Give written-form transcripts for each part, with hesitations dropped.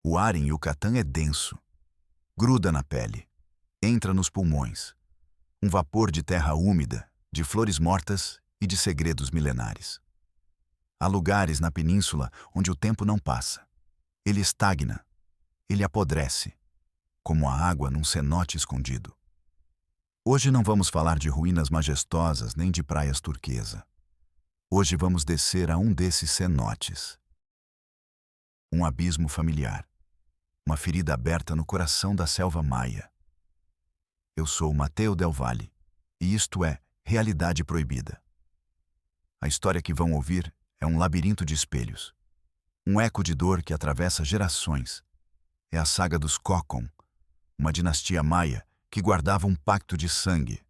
O ar em Yucatán é denso, gruda na pele, entra nos pulmões. Um vapor de terra úmida, de flores mortas e de segredos milenares. Há lugares na península onde o tempo não passa. Ele estagna, ele apodrece, como a água num cenote escondido. Hoje não vamos falar de ruínas majestosas nem de praias turquesa. Hoje vamos descer a um desses cenotes. Um abismo familiar. Uma ferida aberta no coração da selva maia. Eu sou Mateo Del Valle, e isto é Realidade Proibida. A história que vão ouvir é um labirinto de espelhos. Um eco de dor que atravessa gerações. É a saga dos Kokon, uma dinastia maia que guardava um pacto de sangue.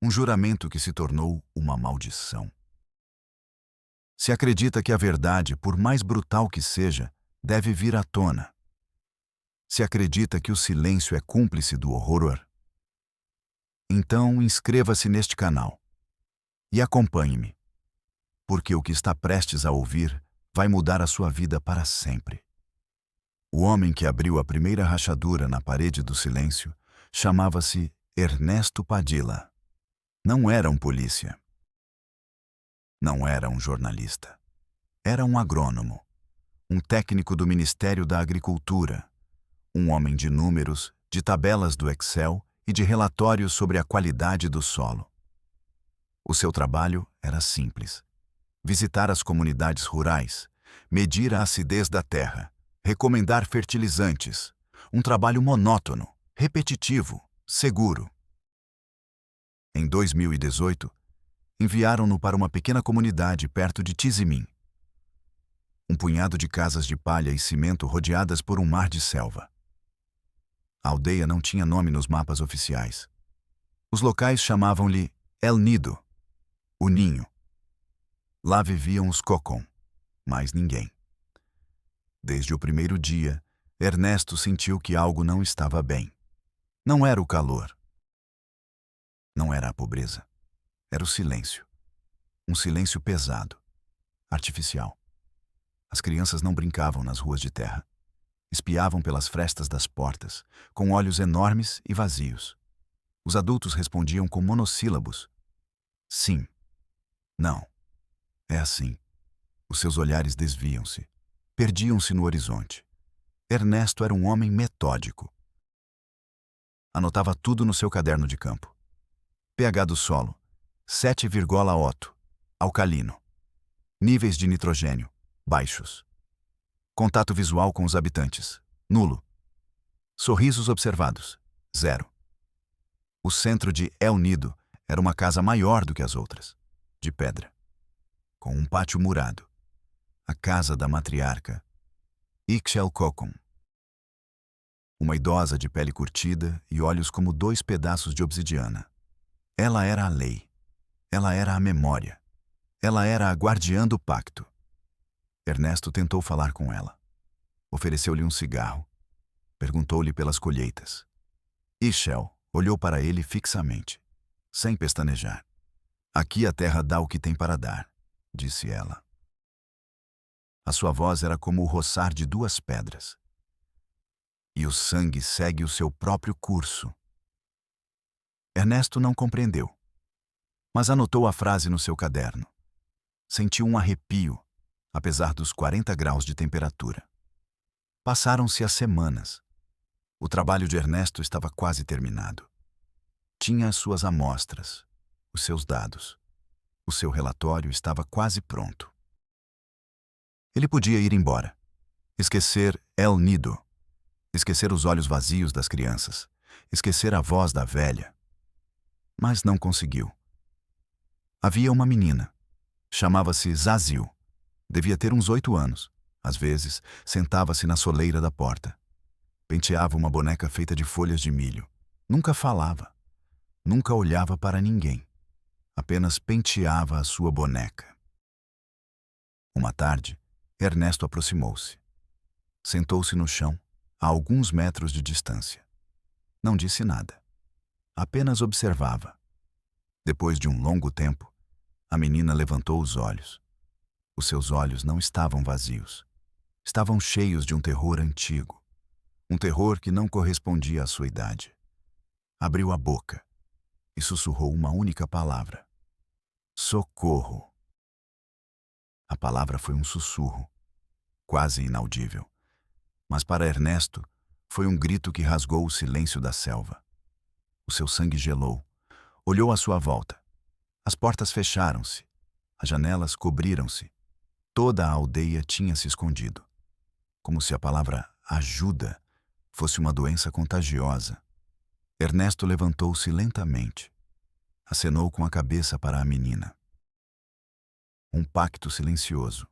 Um juramento que se tornou uma maldição. Se acredita que a verdade, por mais brutal que seja, deve vir à tona. Se acredita que o silêncio é cúmplice do horror, então inscreva-se neste canal e acompanhe-me, porque o que está prestes a ouvir vai mudar a sua vida para sempre. O homem que abriu a primeira rachadura na parede do silêncio chamava-se Ernesto Padilla. Não era um polícia. Não era um jornalista. Era um agrônomo, um técnico do Ministério da Agricultura, um homem de números, de tabelas do Excel e de relatórios sobre a qualidade do solo. O seu trabalho era simples: visitar as comunidades rurais, medir a acidez da terra, recomendar fertilizantes, um trabalho monótono, repetitivo, seguro. Em 2018, enviaram-no para uma pequena comunidade perto de Tizimim. Um punhado de casas de palha e cimento rodeadas por um mar de selva. A aldeia não tinha nome nos mapas oficiais. Os locais chamavam-lhe El Nido, o ninho. Lá viviam os Kokon, mais ninguém. Desde o primeiro dia, Ernesto sentiu que algo não estava bem. Não era o calor. Não era a pobreza. Era o silêncio. Um silêncio pesado, artificial. As crianças não brincavam nas ruas de terra. Espiavam pelas frestas das portas, com olhos enormes e vazios. Os adultos respondiam com monossílabos. Sim. Não. É assim. Os seus olhares desviam-se. Perdiam-se no horizonte. Ernesto era um homem metódico. Anotava tudo no seu caderno de campo. pH do solo, 7,8. Alcalino. Níveis de nitrogênio, baixos. Contato visual com os habitantes, nulo. Sorrisos observados, 0. O centro de El Nido era uma casa maior do que as outras, de pedra, com um pátio murado. A casa da matriarca, Ixchel Kokon. Uma idosa de pele curtida e olhos como 2 pedaços de obsidiana. Ela era a lei. Ela era a memória. Ela era a guardiã do pacto. Ernesto tentou falar com ela. Ofereceu-lhe um cigarro. Perguntou-lhe pelas colheitas. Ixchel olhou para ele fixamente, sem pestanejar. Aqui a terra dá o que tem para dar, disse ela. A sua voz era como o roçar de 2 pedras. E o sangue segue o seu próprio curso. Ernesto não compreendeu, mas anotou a frase no seu caderno. Sentiu um arrepio, apesar dos 40 graus de temperatura. Passaram-se as semanas. O trabalho de Ernesto estava quase terminado. Tinha as suas amostras, os seus dados. O seu relatório estava quase pronto. Ele podia ir embora, esquecer El Nido, esquecer os olhos vazios das crianças, esquecer a voz da velha. Mas não conseguiu. Havia uma menina. Chamava-se Zazil. Devia ter uns 8 anos. Às vezes, sentava-se na soleira da porta. Penteava uma boneca feita de folhas de milho. Nunca falava. Nunca olhava para ninguém. Apenas penteava a sua boneca. Uma tarde, Ernesto aproximou-se. Sentou-se no chão, a alguns metros de distância. Não disse nada. Apenas observava. Depois de um longo tempo, a menina levantou os olhos. Os seus olhos não estavam vazios. estavam cheios de um terror antigo, um terror que não correspondia à sua idade. Abriu a boca e sussurrou uma única palavra: socorro. A palavra foi um sussurro, quase inaudível, mas para Ernesto foi um grito que rasgou o silêncio da selva. O seu sangue gelou. Olhou à sua volta. As portas fecharam-se. As janelas cobriram-se. Toda a aldeia tinha se escondido. Como se a palavra ajuda fosse uma doença contagiosa. Ernesto levantou-se lentamente. Acenou com a cabeça para a menina. Um pacto silencioso.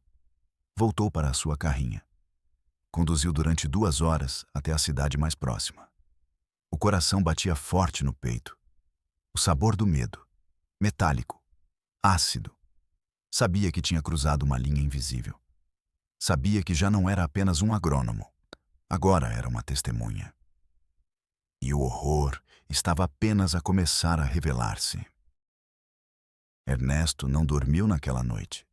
Voltou para a sua carrinha. Conduziu durante 2 horas até a cidade mais próxima. O coração batia forte no peito. O sabor do medo. Metálico. Ácido. Sabia que tinha cruzado uma linha invisível. Sabia que já não era apenas um agrônomo. Agora era uma testemunha. E o horror estava apenas a começar a revelar-se. Ernesto não dormiu naquela noite.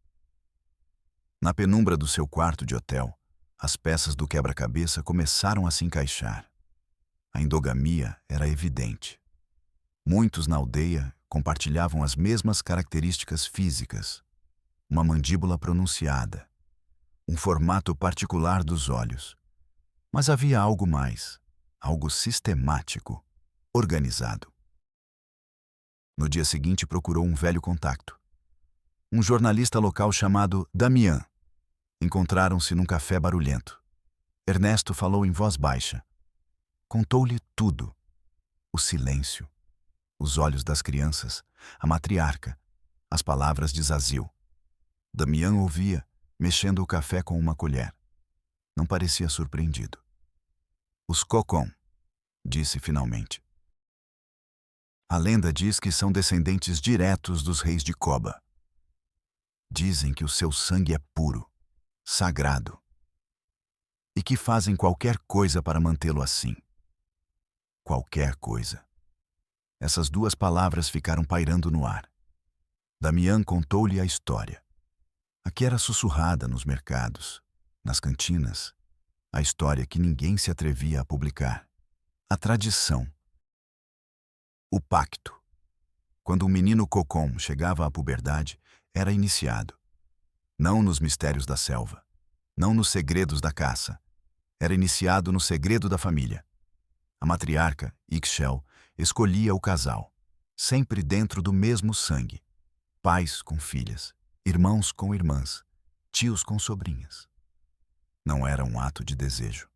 Na penumbra do seu quarto de hotel, as peças do quebra-cabeça começaram a se encaixar. A endogamia era evidente. Muitos na aldeia compartilhavam as mesmas características físicas: uma mandíbula pronunciada, um formato particular dos olhos. Mas havia algo mais, algo sistemático, organizado. No dia seguinte procurou um velho contacto. Um jornalista local chamado Damian. Encontraram-se num café barulhento. Ernesto falou em voz baixa. Contou-lhe tudo. O silêncio, os olhos das crianças, a matriarca, as palavras de Zazil. Damian ouvia, mexendo o café com uma colher. Não parecia surpreendido. Os Cocon, disse finalmente. A lenda diz que são descendentes diretos dos reis de Coba. Dizem que o seu sangue é puro, sagrado, e que fazem qualquer coisa para mantê-lo assim. Qualquer coisa. Essas 2 palavras ficaram pairando no ar. Damian contou-lhe a história. A que era sussurrada nos mercados, nas cantinas, a história que ninguém se atrevia a publicar. A tradição. O pacto. Quando um menino Cocon chegava à puberdade, era iniciado. Não nos mistérios da selva, não nos segredos da caça. Era iniciado no segredo da família. A matriarca, Ixchel, escolhia o casal, sempre dentro do mesmo sangue. Pais com filhas, irmãos com irmãs, tios com sobrinhas. Não era um ato de desejo,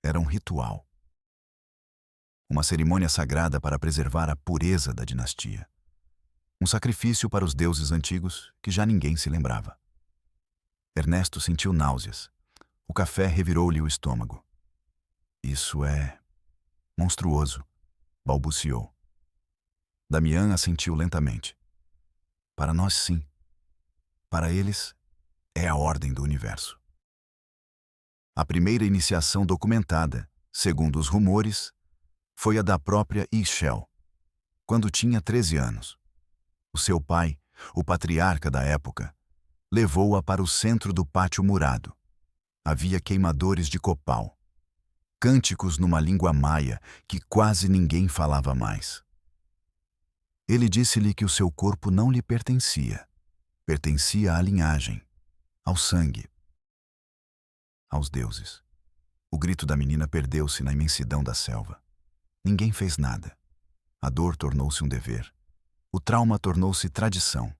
era um ritual. Uma cerimônia sagrada para preservar a pureza da dinastia. Um sacrifício para os deuses antigos que já ninguém se lembrava. Ernesto sentiu náuseas. O café revirou-lhe o estômago. Isso é monstruoso, balbuciou. Damian assentiu lentamente. Para nós, sim. Para eles, é a ordem do universo. A primeira iniciação documentada, segundo os rumores, foi a da própria Ixchel, quando tinha 13 anos. O seu pai, o patriarca da época, levou-a para o centro do pátio murado. Havia queimadores de copal, cânticos numa língua maia que quase ninguém falava mais. Ele disse-lhe que o seu corpo não lhe pertencia. Pertencia à linhagem, ao sangue, aos deuses. O grito da menina perdeu-se na imensidão da selva. Ninguém fez nada. A dor tornou-se um dever. O trauma tornou-se tradição.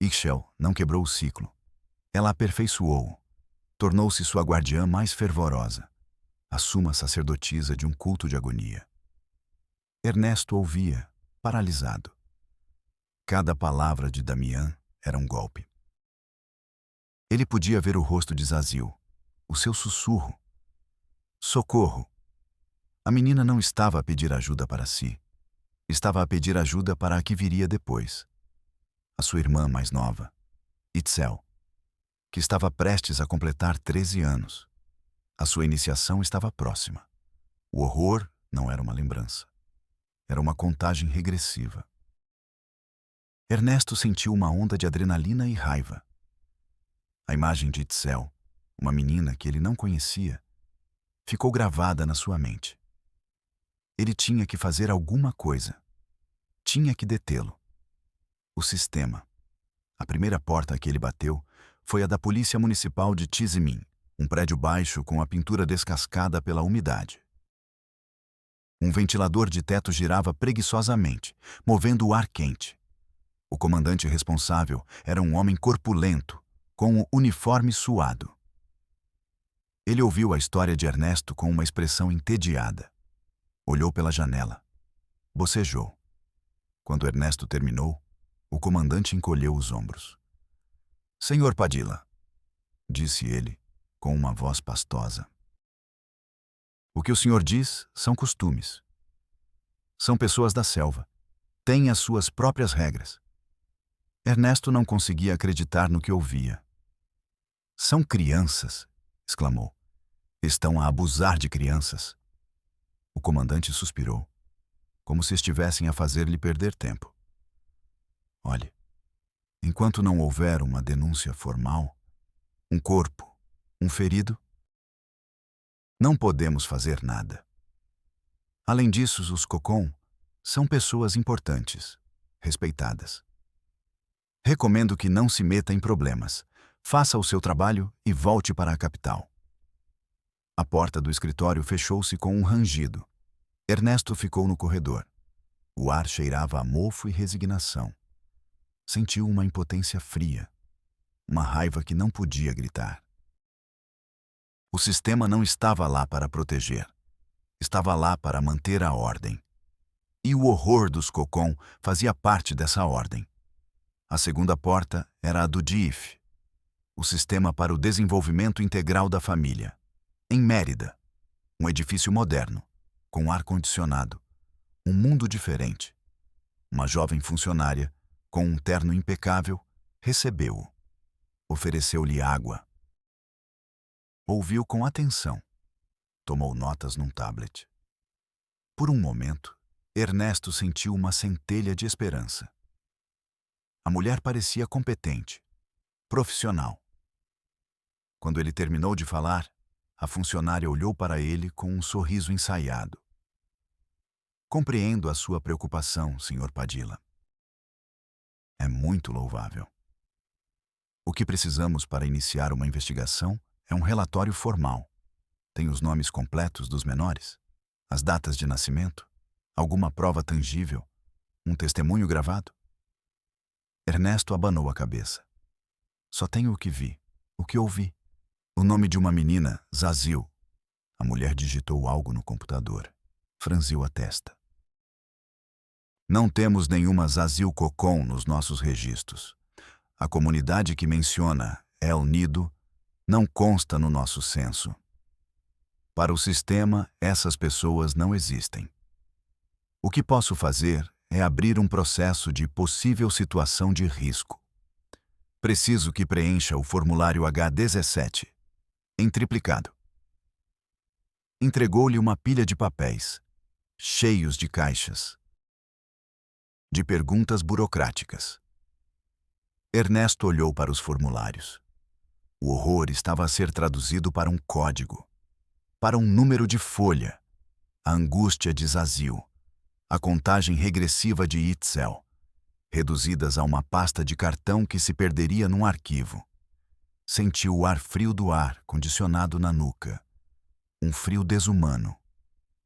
Ixchel não quebrou o ciclo. Ela aperfeiçoou. Tornou-se sua guardiã mais fervorosa, a suma sacerdotisa de um culto de agonia. Ernesto ouvia, paralisado. Cada palavra de Damian era um golpe. Ele podia ver o rosto de Zazil, o seu sussurro. Socorro! A menina não estava a pedir ajuda para si. Estava a pedir ajuda para a que viria depois. A sua irmã mais nova, Itzel, que estava prestes a completar 13 anos. A sua iniciação estava próxima. O horror não era uma lembrança. Era uma contagem regressiva. Ernesto sentiu uma onda de adrenalina e raiva. A imagem de Itzel, uma menina que ele não conhecia, ficou gravada na sua mente. Ele tinha que fazer alguma coisa. Tinha que detê-lo. O sistema. A primeira porta a que ele bateu foi a da Polícia Municipal de Tizimin, um prédio baixo com a pintura descascada pela umidade. Um ventilador de teto girava preguiçosamente, movendo o ar quente. O comandante responsável era um homem corpulento, com o uniforme suado. Ele ouviu a história de Ernesto com uma expressão entediada. Olhou pela janela. Bocejou. Quando Ernesto terminou, o comandante encolheu os ombros. "Senhor Padilla", disse ele, com uma voz pastosa. "O que o senhor diz são costumes. São pessoas da selva. Têm as suas próprias regras." Ernesto não conseguia acreditar no que ouvia. "São crianças", exclamou. "Estão a abusar de crianças." O comandante suspirou, como se estivessem a fazer-lhe perder tempo. "Olhe, enquanto não houver uma denúncia formal, um corpo, um ferido, não podemos fazer nada. Além disso, os Cocon são pessoas importantes, respeitadas. Recomendo que não se meta em problemas. Faça o seu trabalho e volte para a capital." A porta do escritório fechou-se com um rangido. Ernesto ficou no corredor. O ar cheirava a mofo e resignação. Sentiu uma impotência fria, uma raiva que não podia gritar. O sistema não estava lá para proteger. Estava lá para manter a ordem. E o horror dos Cocon fazia parte dessa ordem. A segunda porta era a do DIF, o Sistema para o Desenvolvimento Integral da Família, em Mérida, um edifício moderno, com ar-condicionado, um mundo diferente. Uma jovem funcionária, com um terno impecável, recebeu-o. Ofereceu-lhe água. Ouviu com atenção. Tomou notas num tablet. Por um momento, Ernesto sentiu uma centelha de esperança. A mulher parecia competente, profissional. Quando ele terminou de falar, a funcionária olhou para ele com um sorriso ensaiado. "Compreendo a sua preocupação, Sr. Padilla. É muito louvável. O que precisamos para iniciar uma investigação é um relatório formal. Tem os nomes completos dos menores, as datas de nascimento, alguma prova tangível, um testemunho gravado?" Ernesto abanou a cabeça. "Só tenho o que vi, o que ouvi. O nome de uma menina, Zazil." A mulher digitou algo no computador. Franziu a testa. "Não temos nenhuma Zazil Cocon nos nossos registros. A comunidade que menciona El Nido não consta no nosso censo. Para o sistema, essas pessoas não existem. O que posso fazer é abrir um processo de possível situação de risco. Preciso que preencha o formulário H-17, em triplicado." Entregou-lhe uma pilha de papéis, cheios de caixas, de perguntas burocráticas. Ernesto olhou para os formulários. O horror estava a ser traduzido para um código, para um número de folha, a angústia de Zazil, a contagem regressiva de Itzel, reduzidas a uma pasta de cartão que se perderia num arquivo. Sentiu o ar frio do ar condicionado na nuca. Um frio desumano.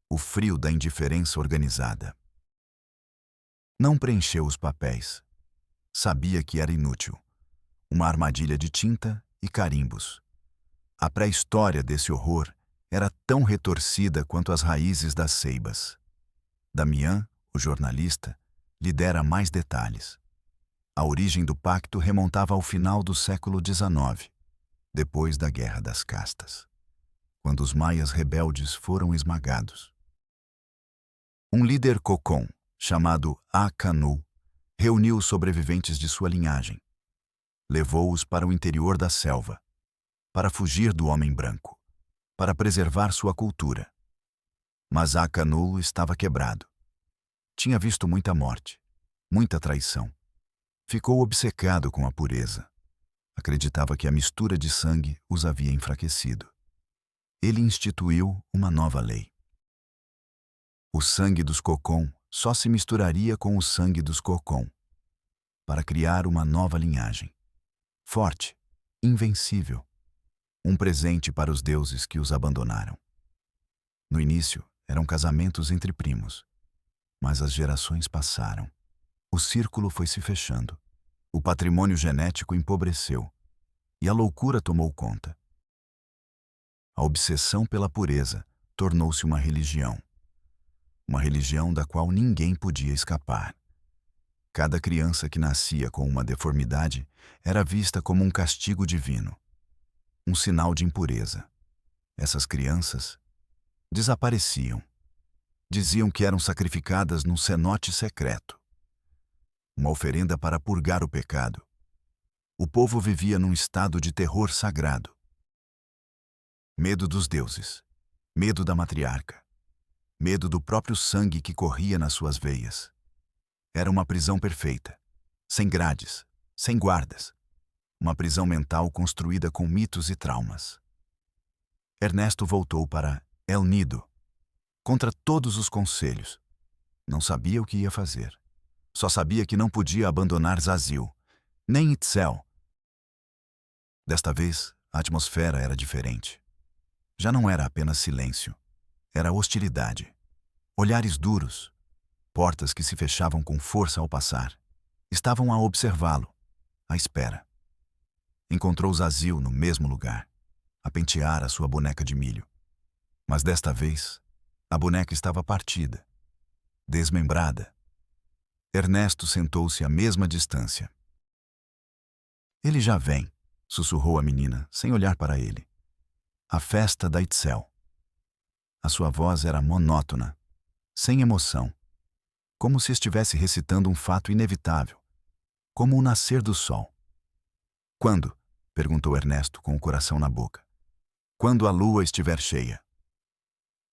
O frio da indiferença organizada. Não preencheu os papéis. Sabia que era inútil. Uma armadilha de tinta e carimbos. A pré-história desse horror era tão retorcida quanto as raízes das ceibas. Damián, o jornalista, lhe dera mais detalhes. A origem do pacto remontava ao final do século XIX, depois da Guerra das Castas, quando os maias rebeldes foram esmagados. Um líder Cocon, chamado A-Canu, reuniu os sobreviventes de sua linhagem. Levou-os para o interior da selva, para fugir do homem branco, para preservar sua cultura. Mas A-Canu estava quebrado. Tinha visto muita morte, muita traição. Ficou obcecado com a pureza. Acreditava que a mistura de sangue os havia enfraquecido. Ele instituiu uma nova lei. O sangue dos Cocon só se misturaria com o sangue dos Cocon, para criar uma nova linhagem. Forte, invencível. Um presente para os deuses que os abandonaram. No início, eram casamentos entre primos. Mas as gerações passaram. O círculo foi se fechando. O patrimônio genético empobreceu. E a loucura tomou conta. A obsessão pela pureza tornou-se uma religião. Uma religião da qual ninguém podia escapar. Cada criança que nascia com uma deformidade era vista como um castigo divino. Um sinal de impureza. Essas crianças desapareciam. Diziam que eram sacrificadas num cenote secreto. Uma oferenda para purgar o pecado. O povo vivia num estado de terror sagrado. Medo dos deuses. Medo da matriarca. Medo do próprio sangue que corria nas suas veias. Era uma prisão perfeita. Sem grades, sem guardas. Uma prisão mental construída com mitos e traumas. Ernesto voltou para El Nido. Contra todos os conselhos. Não sabia o que ia fazer. Só sabia que não podia abandonar Zazil, nem Itzel. Desta vez, a atmosfera era diferente. Já não era apenas silêncio. Era hostilidade. Olhares duros. Portas que se fechavam com força ao passar. Estavam a observá-lo, à espera. Encontrou Zazil no mesmo lugar, a pentear a sua boneca de milho. Mas desta vez, a boneca estava partida, desmembrada. Ernesto sentou-se à mesma distância. Ele já vem, sussurrou a menina, sem olhar para ele. A festa da Itzel. A sua voz era monótona, sem emoção, como se estivesse recitando um fato inevitável, como o nascer do sol. Quando? Perguntou Ernesto com o coração na boca. Quando a lua estiver cheia.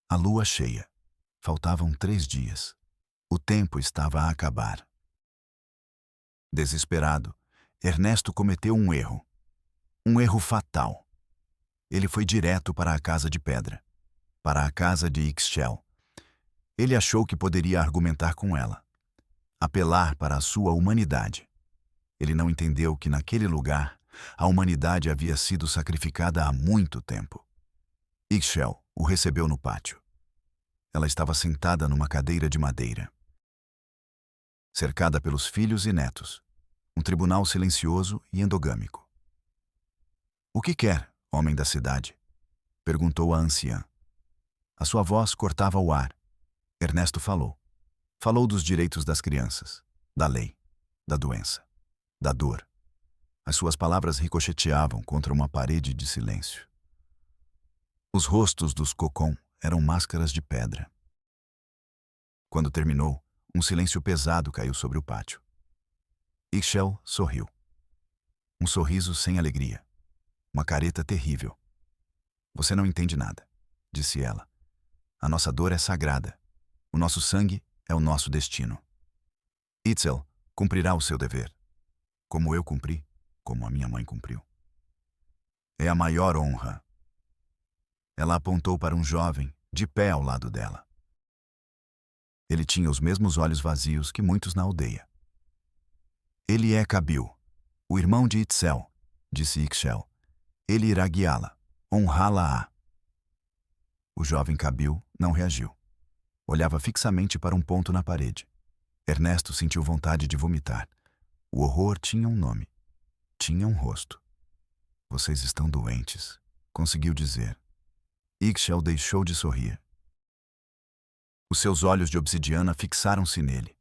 A lua cheia. Faltavam 3 dias. O tempo estava a acabar. Desesperado, Ernesto cometeu um erro. Um erro fatal. Ele foi direto para a casa de pedra. Para a casa de Ixchel. Ele achou que poderia argumentar com ela. Apelar para a sua humanidade. Ele não entendeu que naquele lugar a humanidade havia sido sacrificada há muito tempo. Ixchel o recebeu no pátio. Ela estava sentada numa cadeira de madeira. Cercada pelos filhos e netos. Um tribunal silencioso e endogâmico. O que quer, homem da cidade? Perguntou a anciã. A sua voz cortava o ar. Ernesto falou. Falou dos direitos das crianças, da lei, da doença, da dor. As suas palavras ricocheteavam contra uma parede de silêncio. Os rostos dos Cocon eram máscaras de pedra. Quando terminou, um silêncio pesado caiu sobre o pátio. Ixchel sorriu. Um sorriso sem alegria. Uma careta terrível. Você não entende nada, disse ela. A nossa dor é sagrada. O nosso sangue é o nosso destino. Itzel cumprirá o seu dever. Como eu cumpri, como a minha mãe cumpriu. É a maior honra. Ela apontou para um jovem, de pé ao lado dela. Ele tinha os mesmos olhos vazios que muitos na aldeia. Ele é Cabil, o irmão de Itzel, disse Ixchel. Ele irá guiá-la, honrá-la-á. O jovem Cabil não reagiu. Olhava fixamente para um ponto na parede. Ernesto sentiu vontade de vomitar. O horror tinha um nome. Tinha um rosto. Vocês estão doentes, conseguiu dizer. Ixchel deixou de sorrir. Os seus olhos de obsidiana fixaram-se nele.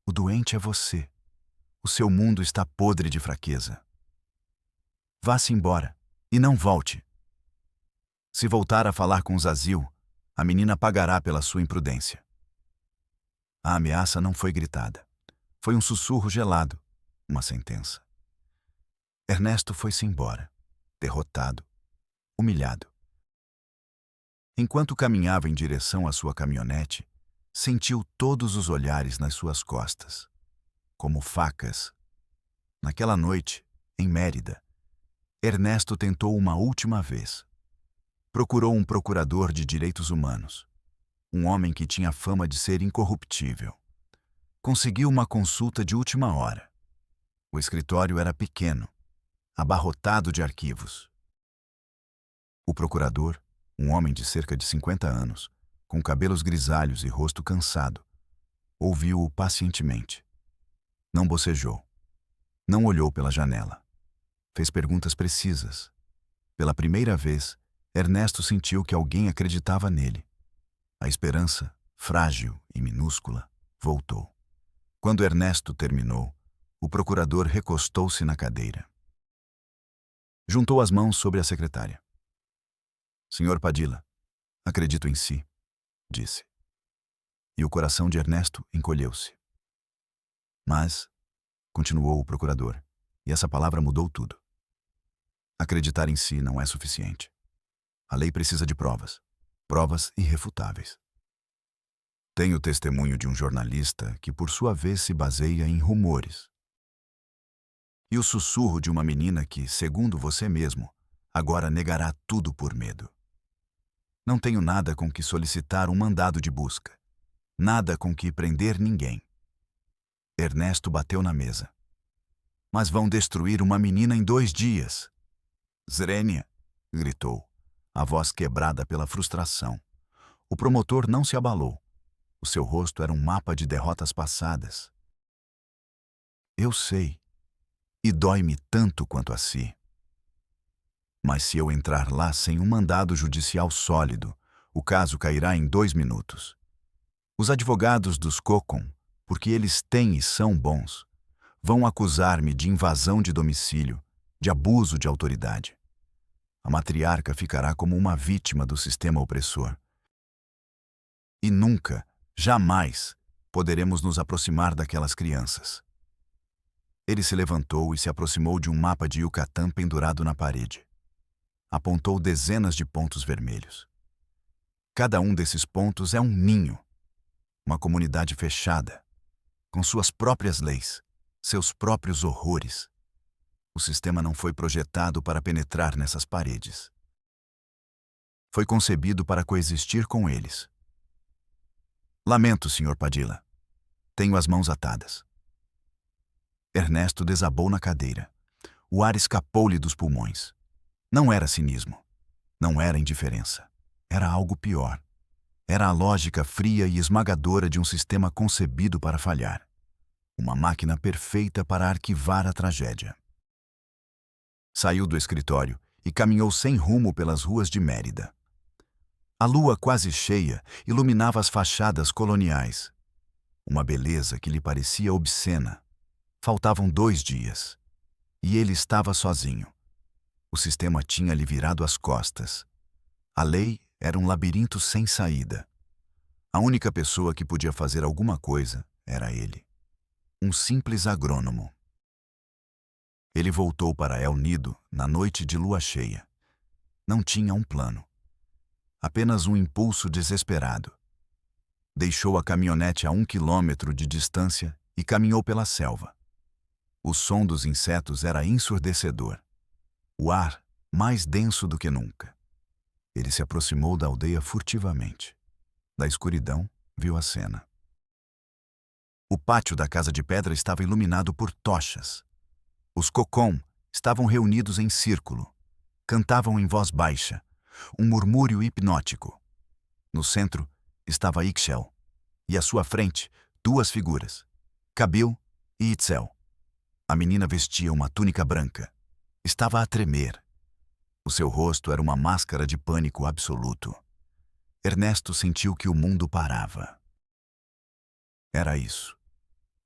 O doente é você. O seu mundo está podre de fraqueza. Vá-se embora e não volte. Se voltar a falar com Zazil, a menina pagará pela sua imprudência. A ameaça não foi gritada. Foi um sussurro gelado, uma sentença. Ernesto foi-se embora, derrotado, humilhado. Enquanto caminhava em direção à sua caminhonete, sentiu todos os olhares nas suas costas, como facas. Naquela noite, em Mérida, Ernesto tentou uma última vez. Procurou um procurador de direitos humanos, um homem que tinha fama de ser incorruptível. Conseguiu uma consulta de última hora. O escritório era pequeno, abarrotado de arquivos. O procurador, um homem de cerca de 50 anos, com cabelos grisalhos e rosto cansado, ouviu-o pacientemente. Não bocejou. Não olhou pela janela. Fez perguntas precisas. Pela primeira vez, Ernesto sentiu que alguém acreditava nele. A esperança, frágil e minúscula, voltou. Quando Ernesto terminou, o procurador recostou-se na cadeira. Juntou as mãos sobre a secretária. Senhor Padilla, acredito em si, disse. E o coração de Ernesto encolheu-se. Mas, continuou o procurador, e essa palavra mudou tudo. Acreditar em si não é suficiente. A lei precisa de provas, provas irrefutáveis. Tenho testemunho de um jornalista que, por sua vez, se baseia em rumores. E o sussurro de uma menina que, segundo você mesmo, agora negará tudo por medo. Não tenho nada com que solicitar um mandado de busca. Nada com que prender ninguém. Ernesto bateu na mesa. Mas vão destruir uma menina em 2 dias. Zrenia, gritou, a voz quebrada pela frustração. O promotor não se abalou. O seu rosto era um mapa de derrotas passadas. Eu sei, e dói-me tanto quanto a si. Mas se eu entrar lá sem um mandado judicial sólido, o caso cairá em 2 minutos. Os advogados dos Cocom, porque eles têm e são bons, vão acusar-me de invasão de domicílio, de abuso de autoridade. A matriarca ficará como uma vítima do sistema opressor. E nunca, jamais, poderemos nos aproximar daquelas crianças. Ele se levantou e se aproximou de um mapa de Yucatán pendurado na parede. Apontou dezenas de pontos vermelhos. Cada um desses pontos é um ninho, uma comunidade fechada, com suas próprias leis, seus próprios horrores. O sistema não foi projetado para penetrar nessas paredes. Foi concebido para coexistir com eles. Lamento, Sr. Padilla. Tenho as mãos atadas. Ernesto desabou na cadeira. O ar escapou-lhe dos pulmões. Não era cinismo. Não era indiferença. Era algo pior. Era a lógica fria e esmagadora de um sistema concebido para falhar. Uma máquina perfeita para arquivar a tragédia. Saiu do escritório e caminhou sem rumo pelas ruas de Mérida. A lua quase cheia iluminava as fachadas coloniais. Uma beleza que lhe parecia obscena. Faltavam 2 dias. E ele estava sozinho. O sistema tinha-lhe virado as costas. A lei era um labirinto sem saída. A única pessoa que podia fazer alguma coisa era ele. Um simples agrônomo. Ele voltou para El Nido na noite de lua cheia. Não tinha um plano. Apenas um impulso desesperado. Deixou a caminhonete a 1 quilômetro de distância e caminhou pela selva. O som dos insetos era ensurdecedor. O ar mais denso do que nunca. Ele se aproximou da aldeia furtivamente. Da escuridão, viu a cena. O pátio da casa de pedra estava iluminado por tochas. Os Cocom estavam reunidos em círculo. Cantavam em voz baixa, um murmúrio hipnótico. No centro estava Ixchel, e à sua frente 2 figuras, Kabil e Itzel. A menina vestia uma túnica branca. Estava a tremer. O seu rosto era uma máscara de pânico absoluto. Ernesto sentiu que o mundo parava. Era isso.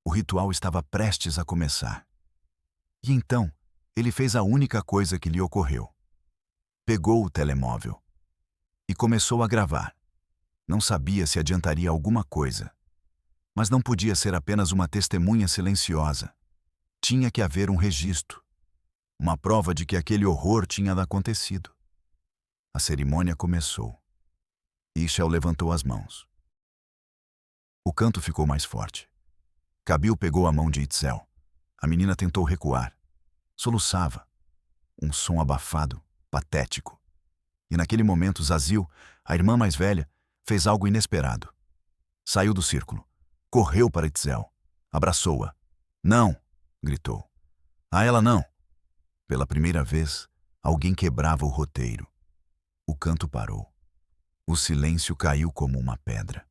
O ritual estava prestes a começar. E então, ele fez a única coisa que lhe ocorreu. Pegou o telemóvel e começou a gravar. Não sabia se adiantaria alguma coisa. Mas não podia ser apenas uma testemunha silenciosa. Tinha que haver um registro. Uma prova de que aquele horror tinha acontecido. A cerimônia começou. Ixchel levantou as mãos. O canto ficou mais forte. Kabil pegou a mão de Itzel. A menina tentou recuar. Soluçava. Um som abafado, patético. E naquele momento, Zazil, a irmã mais velha, fez algo inesperado. Saiu do círculo. Correu para Itzel. Abraçou-a. Não! Gritou. A ela não! Pela primeira vez, alguém quebrava o roteiro. O canto parou. O silêncio caiu como uma pedra.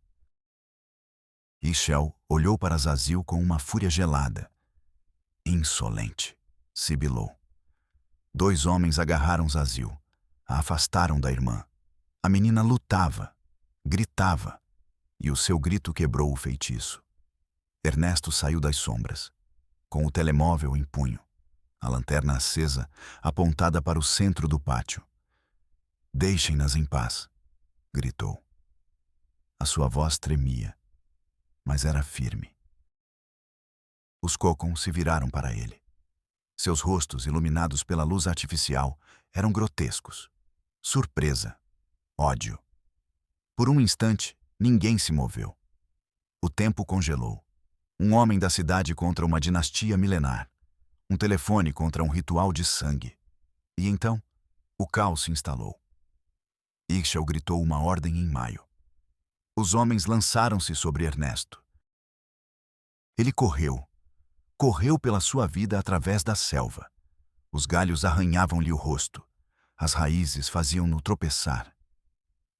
Ixchel olhou para Zazil com uma fúria gelada. Insolente, sibilou. 2 homens agarraram Zazil, a afastaram da irmã. A menina lutava, gritava, e o seu grito quebrou o feitiço. Ernesto saiu das sombras, com o telemóvel em punho, a lanterna acesa, apontada para o centro do pátio. Deixem-nas em paz, gritou. A sua voz tremia, mas era firme. Os Cocons se viraram para ele. Seus rostos, iluminados pela luz artificial, eram grotescos. Surpresa, ódio. Por um instante, ninguém se moveu. O tempo congelou. Um homem da cidade contra uma dinastia milenar. Um telefone contra um ritual de sangue. E então, o caos se instalou. Ixchel gritou uma ordem em maio. Os homens lançaram-se sobre Ernesto. Ele correu. Correu pela sua vida através da selva. Os galhos arranhavam-lhe o rosto. As raízes faziam-no tropeçar.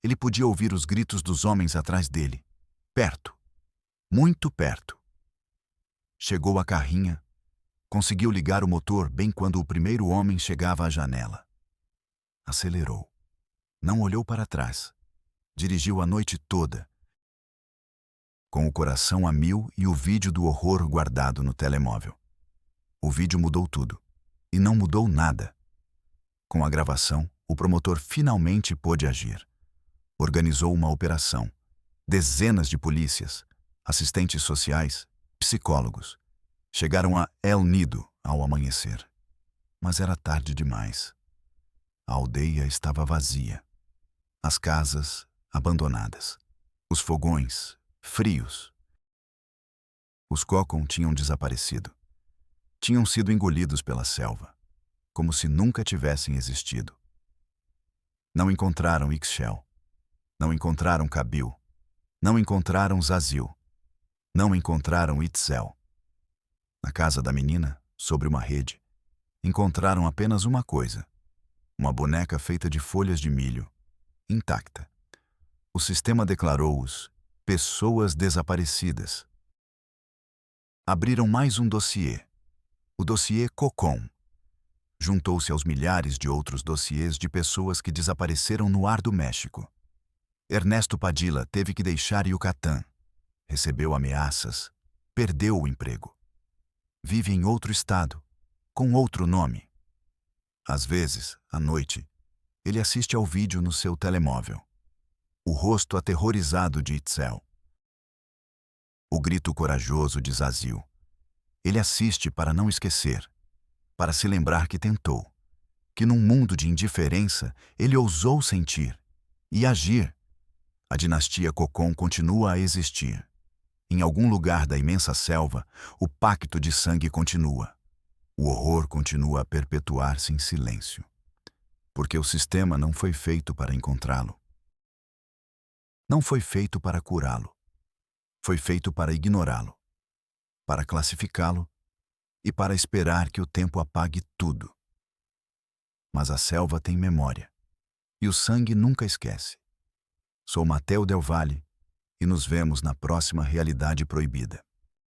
Ele podia ouvir os gritos dos homens atrás dele. Perto. Muito perto. Chegou à carrinha. Conseguiu ligar o motor bem quando o primeiro homem chegava à janela. Acelerou. Não olhou para trás. Dirigiu a noite toda, com o coração a mil e o vídeo do horror guardado no telemóvel. O vídeo mudou tudo. E não mudou nada. Com a gravação, o promotor finalmente pôde agir. Organizou uma operação. Dezenas de polícias, assistentes sociais, psicólogos. Chegaram a El Nido ao amanhecer. Mas era tarde demais. A aldeia estava vazia. As casas abandonadas. Os fogões frios. Os Cocons tinham desaparecido. Tinham sido engolidos pela selva, como se nunca tivessem existido. Não encontraram Ixchel. Não encontraram Kabil. Não encontraram Zazil. Não encontraram Itzel. Na casa da menina, sobre uma rede, encontraram apenas uma coisa: uma boneca feita de folhas de milho, intacta. O sistema declarou-os pessoas desaparecidas. Abriram mais um dossiê, o dossiê Cocon. Juntou-se aos milhares de outros dossiês de pessoas que desapareceram no ar do México. Ernesto Padilla teve que deixar Yucatán. Recebeu ameaças, perdeu o emprego. Vive em outro estado, com outro nome. Às vezes, à noite, ele assiste ao vídeo no seu telemóvel. O rosto aterrorizado de Itzel. O grito corajoso de Zazil. Ele assiste para não esquecer, para se lembrar que tentou, que num mundo de indiferença ele ousou sentir e agir. A dinastia Cocon continua a existir. Em algum lugar da imensa selva, o pacto de sangue continua. O horror continua a perpetuar-se em silêncio. Porque o sistema não foi feito para encontrá-lo. Não foi feito para curá-lo. Foi feito para ignorá-lo, para classificá-lo e para esperar que o tempo apague tudo. Mas a selva tem memória, e o sangue nunca esquece. Sou Mateo Del Valle, e nos vemos na próxima Realidade Proibida.